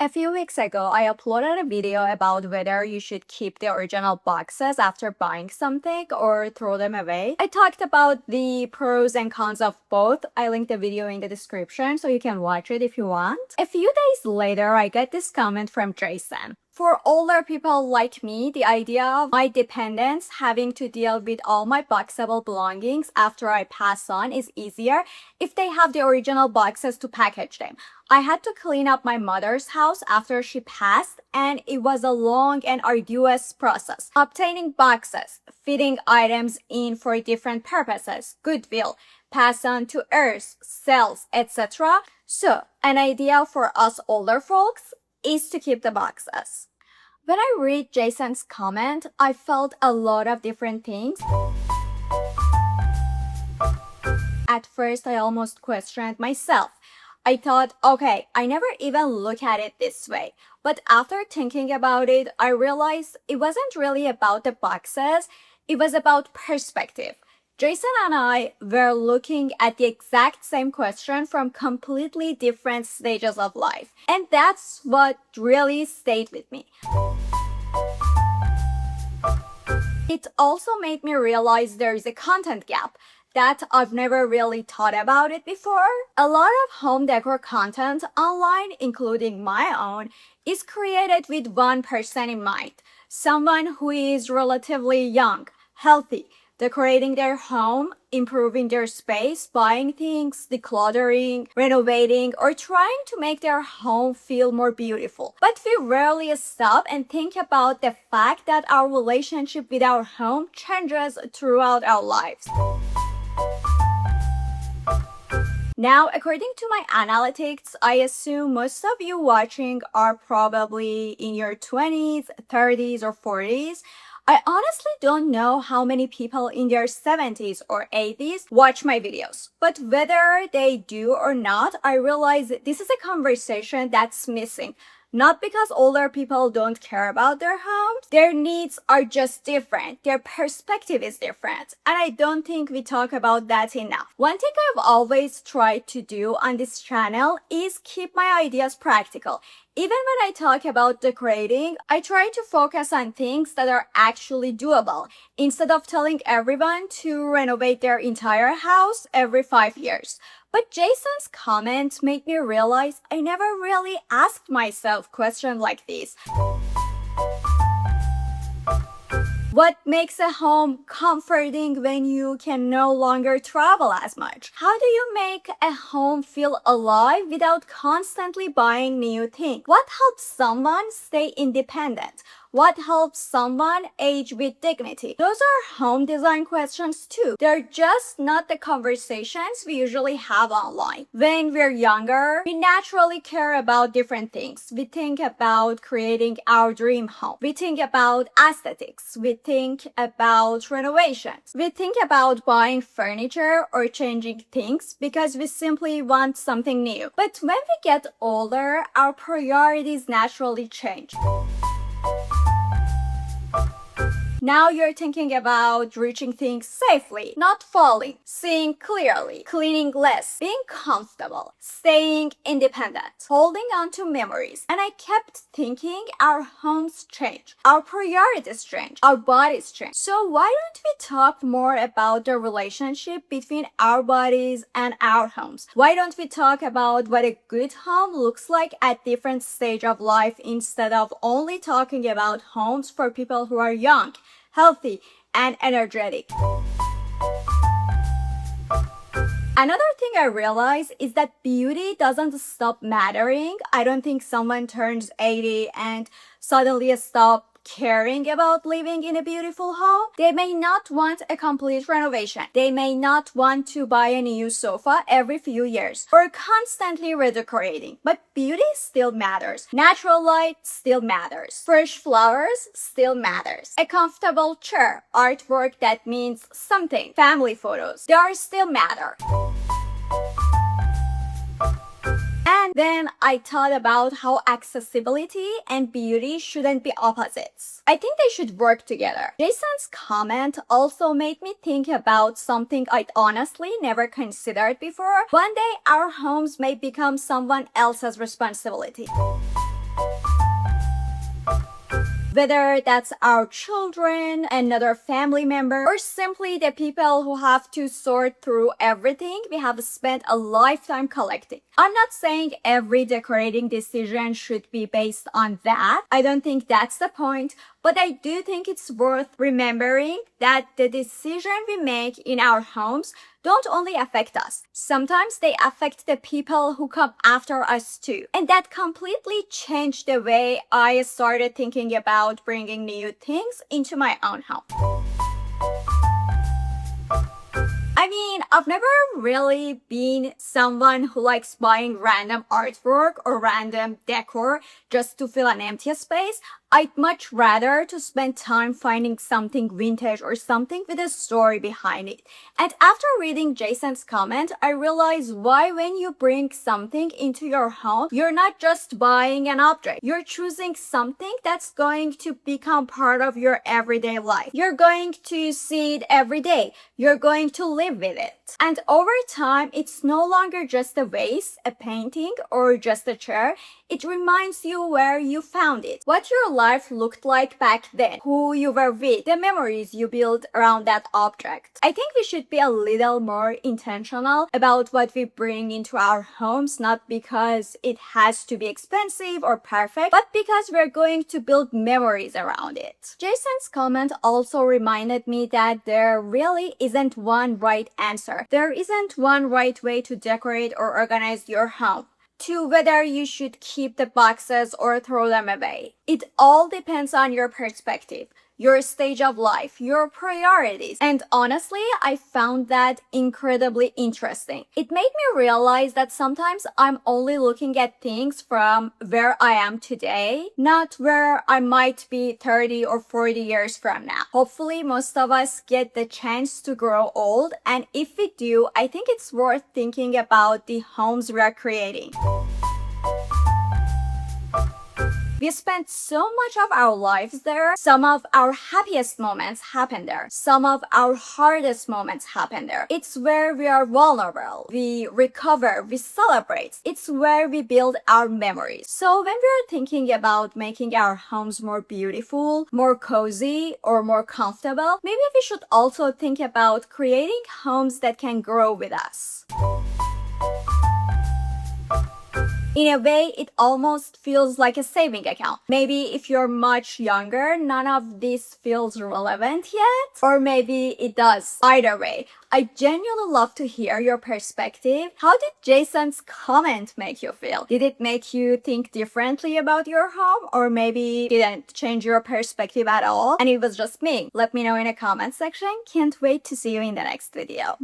A few weeks ago, I uploaded a video about whether you should keep the original boxes after buying something or throw them away. I talked about the pros and cons of both. I linked the video in the description so you can watch it if you want. A few days later, I got this comment from Jason. For older people like me, the idea of my dependents having to deal with all my boxable belongings after I pass on is easier if they have the original boxes to package them. I had to clean up my mother's house after she passed, and it was a long and arduous process. Obtaining boxes, fitting items in for different purposes, goodwill, pass on to heirs, sales, etc. So, an idea for us older folks is to keep the boxes. When I read Jason's comment, I felt a lot of different things. At first, I almost questioned myself. I thought, okay, I never even look at it this way. But after thinking about it, I realized it wasn't really about the boxes, it was about perspective. Jason and I were looking at the exact same question from completely different stages of life. And that's what really stayed with me. It also made me realize there is a content gap that I've never really thought about it before. A lot of home decor content online, including my own, is created with one person in mind. Someone who is relatively young, healthy, decorating their home, improving their space, buying things, decluttering, renovating, or trying to make their home feel more beautiful. But we rarely stop and think about the fact that our relationship with our home changes throughout our lives. Now, according to my analytics, I assume most of you watching are probably in your 20s, 30s, or 40s. I honestly don't know how many people in their 70s or 80s watch my videos. But whether they do or not, I realize this is a conversation that's missing. Not because older people don't care about their homes, their needs are just different, their perspective is different, and I don't think we talk about that enough. One thing I've always tried to do on this channel is keep my ideas practical. Even when I talk about decorating, I try to focus on things that are actually doable, instead of telling everyone to renovate their entire house every 5 years. But Jason's comment made me realize I never really asked myself questions like this. What makes a home comforting when you can no longer travel as much? How do you make a home feel alive without constantly buying new things? What helps someone stay independent? What helps someone age with dignity? Those are home design questions too. They're just not the conversations we usually have online. When we're younger, we naturally care about different things. We think about creating our dream home. We think about aesthetics. We think about renovations. We think about buying furniture or changing things because we simply want something new. But when we get older, our priorities naturally change. Now you're thinking about reaching things safely, not falling, seeing clearly, cleaning less, being comfortable, staying independent, holding on to memories. And I kept thinking our homes change, our priorities change, our bodies change. So why don't we talk more about the relationship between our bodies and our homes? Why don't we talk about what a good home looks like at different stage of life instead of only talking about homes for people who are young, healthy, and energetic? Another thing I realized is that beauty doesn't stop mattering. I don't think someone turns 80 and suddenly stop caring about living in a beautiful home. They may not want a complete renovation. They may not want to buy a new sofa every few years or constantly redecorating. But beauty still matters. Natural light still matters. Fresh flowers still matters. A comfortable chair, artwork that means something, family photos, they are still matter. And then I thought about how accessibility and beauty shouldn't be opposites. I think they should work together. Jason's comment also made me think about something I'd honestly never considered before. One day our homes may become someone else's responsibility. Whether that's our children, another family member, or simply the people who have to sort through everything we have spent a lifetime collecting. I'm not saying every decorating decision should be based on that. I don't think that's the point. But I do think it's worth remembering that the decision we make in our homes don't only affect us. Sometimes they affect the people who come after us too. And that completely changed the way I started thinking about bringing new things into my own home. I mean, I've never really been someone who likes buying random artwork or random decor just to fill an empty space. I'd much rather to spend time finding something vintage or something with a story behind it. And after reading Jason's comment, I realized why when you bring something into your home, you're not just buying an object. You're choosing something that's going to become part of your everyday life. You're going to see it every day. You're going to live with it. And over time, it's no longer just a vase, a painting, or just a chair. It reminds you where you found it, what your life looked like back then, who you were with, the memories you built around that object. I think we should be a little more intentional about what we bring into our homes, not because it has to be expensive or perfect, but because we're going to build memories around it. Jason's comment also reminded me that there really isn't one right answer. There isn't one right way to decorate or organize your home, to whether you should keep the boxes or throw them away. It all depends on your perspective, your stage of life, your priorities. And honestly, I found that incredibly interesting. It made me realize that sometimes I'm only looking at things from where I am today, not where I might be 30 or 40 years from now. Hopefully, most of us get the chance to grow old, and if we do, I think it's worth thinking about the homes we are creating. We spent so much of our lives there. Some of our happiest moments happen there. Some of our hardest moments happen there. It's where we are vulnerable. We recover, we celebrate. It's where we build our memories. So when we are thinking about making our homes more beautiful, more cozy, or more comfortable, maybe we should also think about creating homes that can grow with us. In a way, it almost feels like a saving account. Maybe if you're much younger, none of this feels relevant yet. Or maybe it does. Either way, I genuinely love to hear your perspective. How did Jason's comment make you feel? Did it make you think differently about your home? Or maybe it didn't change your perspective at all and it was just me? Let me know in the comment section. Can't wait to see you in the next video.